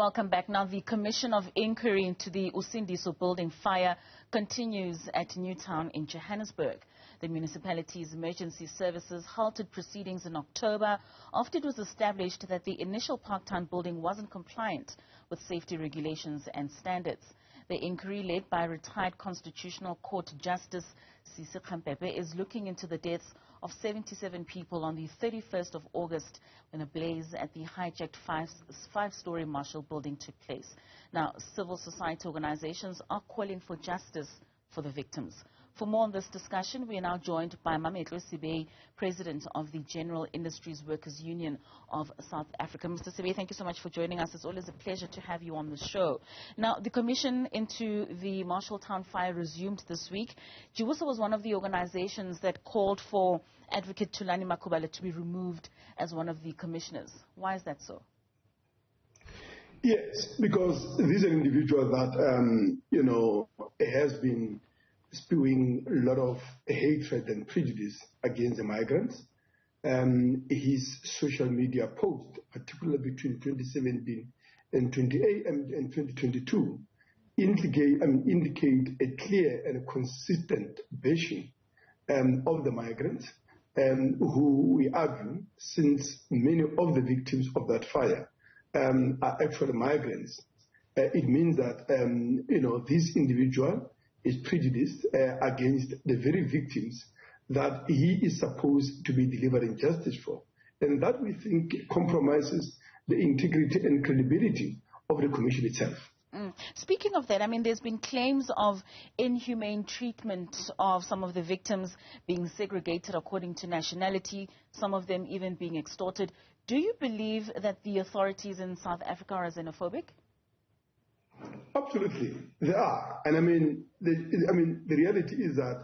Welcome back. Now, the Commission of Inquiry into the Usindiso Building Fire continues at Newtown in Johannesburg. The municipality's emergency services halted proceedings in October after it was established that the initial Parktown building wasn't compliant with safety regulations and standards. The inquiry, led by retired Constitutional Court Justice Sisi Khampepe, is looking into the deaths of 77 people on the 31st of August when a blaze at the hijacked five-story Marshall building took place. Now, civil society organizations are calling for justice for the victims. For more on this discussion, we are now joined by Mametlo Sibei, President of the General Industries Workers Union of South Africa. Mr. Sibei, thank you so much for joining us. It's always a pleasure to have you on the show. Now, the commission into the Marshalltown fire resumed this week. GIWUSA was one of the organizations that called for Advocate Thulani Makhubele to be removed as one of the commissioners. Why is that so? Yes, because this is an individual that, has been spewing a lot of hatred and prejudice against the migrants. His social media post, particularly between 2017 and 2022, indicate a clear and consistent bashing of the migrants, who we argue, since many of the victims of that fire are actually migrants. It means that this individual is prejudiced against the very victims that he is supposed to be delivering justice for. And that, we think, compromises the integrity and credibility of the commission itself. Speaking of that, there's been claims of inhumane treatment of some of the victims, being segregated according to nationality, some of them even being extorted. Do you believe that the authorities in South Africa are xenophobic? Absolutely, they are. And the reality is that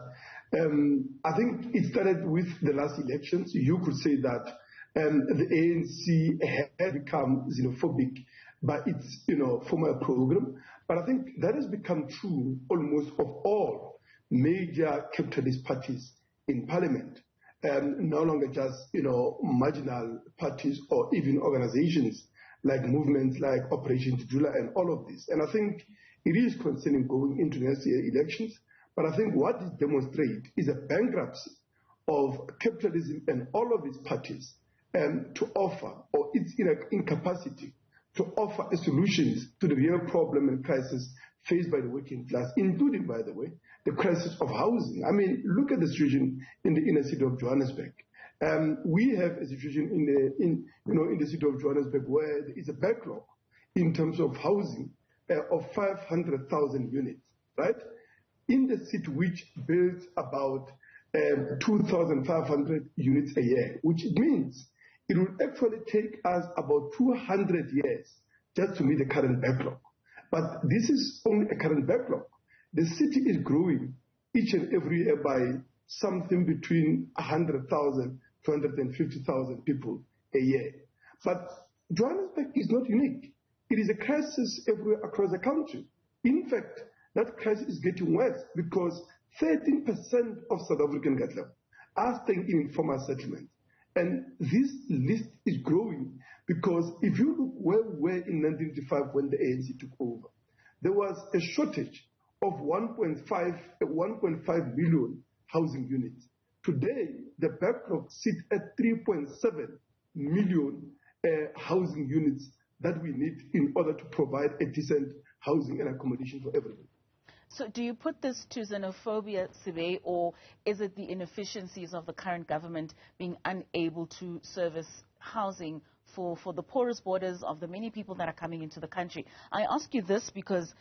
I think it started with the last elections. You could say that the ANC had become xenophobic by its former program, but I think that has become true almost of all major capitalist parties in parliament, no longer just marginal parties or even organizations like movements like Operation Jula and all of this. And I think it is concerning going into next year elections, but I think what it demonstrates is a bankruptcy of capitalism and all of its parties to offer, or its incapacity to offer solutions to the real problem and crisis faced by the working class, including, by the way, the crisis of housing. Look at the situation in the inner city of Johannesburg. We have a situation in the city of Johannesburg where there is a backlog in terms of housing of 500,000 units, right? In the city which builds about 2,500 units a year, which means it will actually take us about 200 years just to meet the current backlog. But this is only a current backlog. The city is growing each and every year by something between 100,000 to 150,000 people a year. But Johannesburg is not unique. It is a crisis everywhere across the country. In fact, that crisis is getting worse because 13% of South African cattle are staying in informal settlements. And this list is growing because if you look where we were in 1985 when the ANC took over, there was a shortage of 1.5 million housing units. Today, the backlog sits at 3.7 million housing units that we need in order to provide a decent housing and accommodation for everyone. So do you put this to xenophobia, Sibei, or is it the inefficiencies of the current government being unable to service housing for the poorest borders of the many people that are coming into the country? I ask you this because,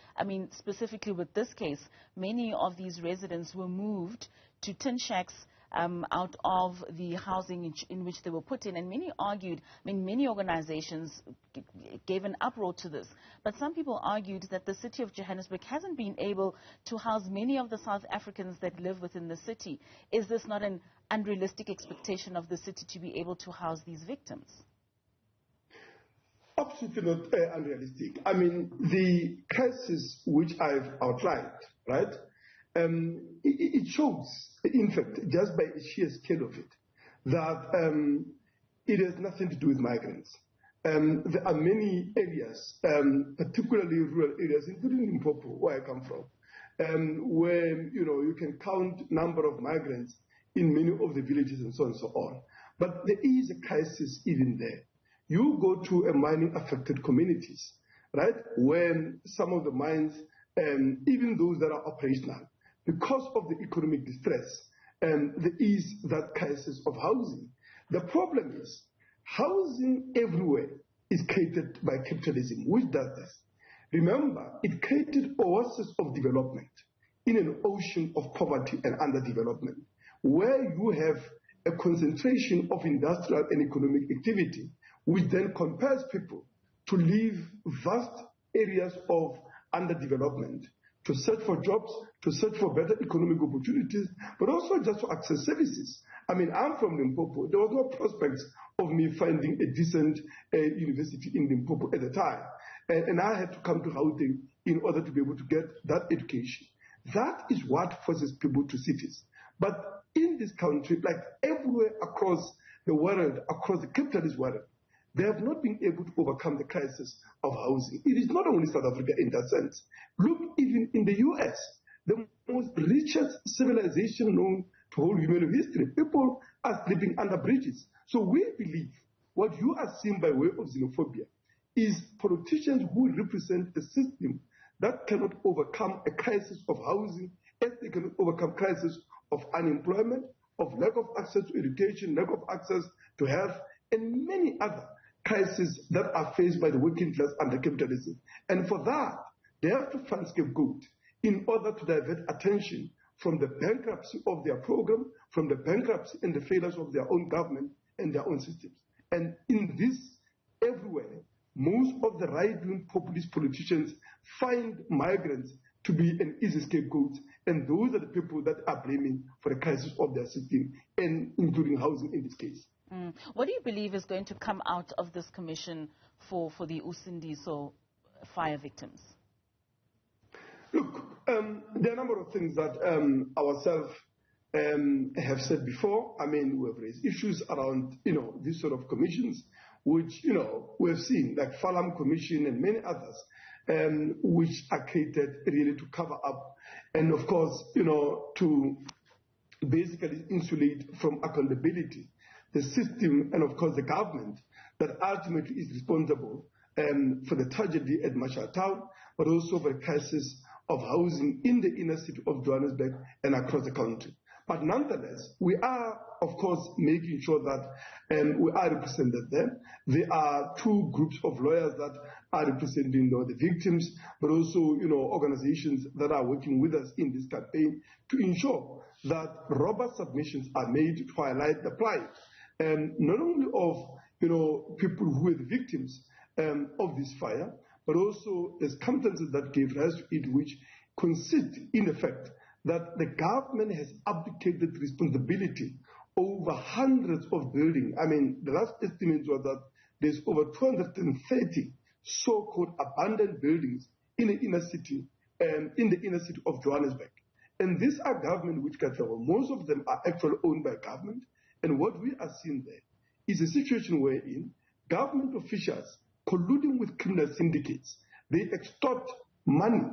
specifically with this case, many of these residents were moved to tin shacks out of the housing in which they were put in. And many argued, many organizations gave an uproar to this. But some people argued that the city of Johannesburg hasn't been able to house many of the South Africans that live within the city. Is this not an unrealistic expectation of the city to be able to house these victims? Absolutely not unrealistic. The crisis which I've outlined, right, it shows, in fact, just by the sheer scale of it, that it has nothing to do with migrants. there are many areas, particularly rural areas, including Limpopo, where I come from, where you can count number of migrants in many of the villages and so on and so on. But there is a crisis even there. You go to a mining affected communities, right, where some of the mines, even those that are operational, because of the economic distress, there is that crisis of housing. The problem is housing everywhere is created by capitalism, which does this. Remember, it created oasis of development in an ocean of poverty and underdevelopment, where you have a concentration of industrial and economic activity, which then compels people to leave vast areas of underdevelopment, to search for jobs, to search for better economic opportunities, but also just to access services. I mean, I'm from Limpopo. There was no prospects of me finding a decent university in Limpopo at the time. And I had to come to Gauteng in order to be able to get that education. That is what forces people to cities. But in this country, like everywhere across the world, across the capitalist world, they have not been able to overcome the crisis of housing. It is not only South Africa in that sense. Look, even in the US, the most richest civilization known to whole human history, people are sleeping under bridges. So we believe what you are seeing by way of xenophobia is politicians who represent a system that cannot overcome a crisis of housing, as they cannot overcome crisis of unemployment, of lack of access to education, lack of access to health, and many other crises that are faced by the working class under capitalism. And for that, they have to find scapegoat in order to divert attention from the bankruptcy of their program, from the bankruptcy and the failures of their own government and their own systems. And in this, everywhere, most of the right-wing populist politicians find migrants to be an easy scapegoat, and those are the people that are blaming for the crisis of their system, and including housing in this case. What do you believe is going to come out of this commission for the Usindiso fire victims? Look, there are a number of things that ourselves have said before. I mean, we have raised issues around, these sort of commissions, which, we have seen, like Falam Commission and many others, which are created really to cover up and, of course, to basically insulate from accountability the system and, of course, the government that ultimately is responsible for the tragedy at Marshalltown, but also for the crisis of housing in the inner city of Johannesburg and across the country. But nonetheless, we are, of course, making sure that we are represented there. There are two groups of lawyers that are representing the victims, but also, organizations that are working with us in this campaign to ensure that robust submissions are made to highlight the plight, not only of, people who were the victims of this fire, but also the circumstances that gave rise to it, which consist in the fact that the government has abdicated responsibility over hundreds of buildings. I mean, the last estimate was that there's over 230 so-called abandoned buildings in the inner city, of Johannesburg. And these are government which can travel. Most of them are actually owned by government. And what we are seeing there is a situation wherein government officials colluding with criminal syndicates, they extort money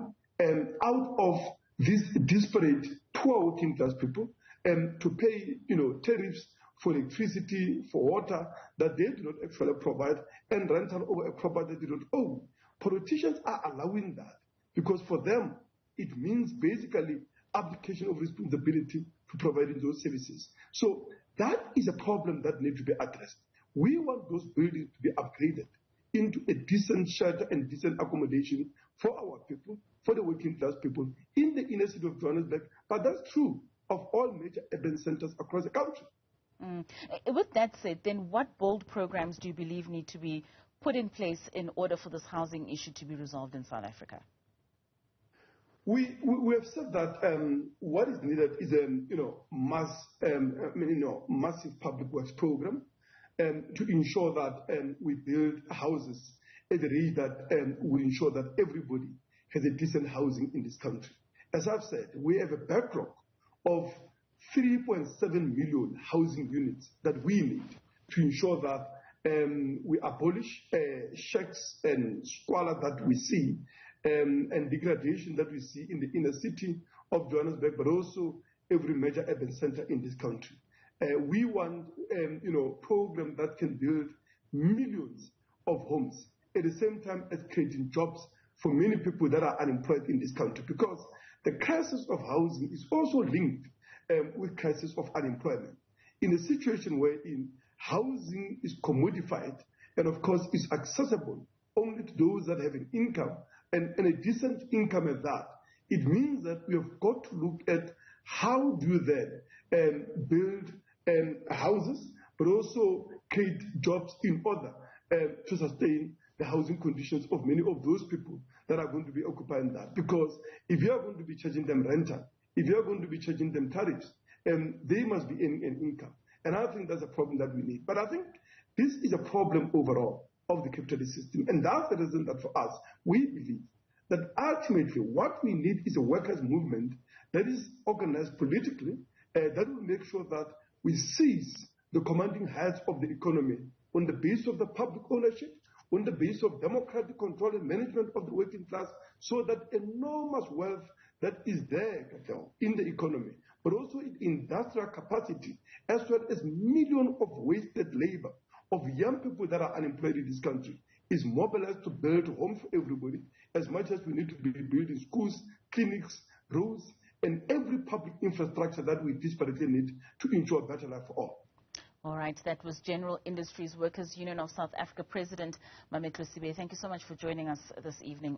out of these disparate poor working class people to pay, tariffs for electricity, for water that they do not actually provide, and rental over a property they don't own. Politicians are allowing that because for them it means basically abdication of responsibility for providing those services. So that is a problem that needs to be addressed. We want those buildings to be upgraded into a decent shelter and decent accommodation for our people, for the working class people in the inner city of Johannesburg. But that's true of all major urban centers across the country. With that said, then what bold programs do you believe need to be put in place in order for this housing issue to be resolved in South Africa? We have said that what is needed is a massive public works program to ensure that we build houses at a rate that will ensure that everybody has a decent housing in this country. As I've said, we have a backlog of 3.7 million housing units that we need to ensure that we abolish shacks and squalor that we see and degradation that we see in the inner city of Johannesburg, but also every major urban center in this country. We want, program that can build millions of homes at the same time as creating jobs for many people that are unemployed in this country, because the crisis of housing is also linked with crisis of unemployment. In a situation wherein housing is commodified and of course is accessible only to those that have an income and a decent income at that, it means that we have got to look at how do you then build houses, but also create jobs in order to sustain the housing conditions of many of those people that are going to be occupying that. Because if you are going to be charging them rental, if you are going to be charging them tariffs, they must be earning an income. And I think that's a problem that we need. But I think this is a problem overall of the capitalist system. And that's the reason that for us, we believe that ultimately what we need is a workers' movement that is organized politically, that will make sure that we seize the commanding heights of the economy on the basis of the public ownership, on the basis of democratic control and management of the working class, so that enormous wealth that is there in the economy, but also in industrial capacity, as well as millions of wasted labor of young people that are unemployed in this country, is mobilized to build homes for everybody, as much as we need to be building schools, clinics, roads, and every public infrastructure that we desperately need to ensure better life for all. All right, that was General Industries Workers Union of South Africa President Mametlo Sibe. Thank you so much for joining us this evening.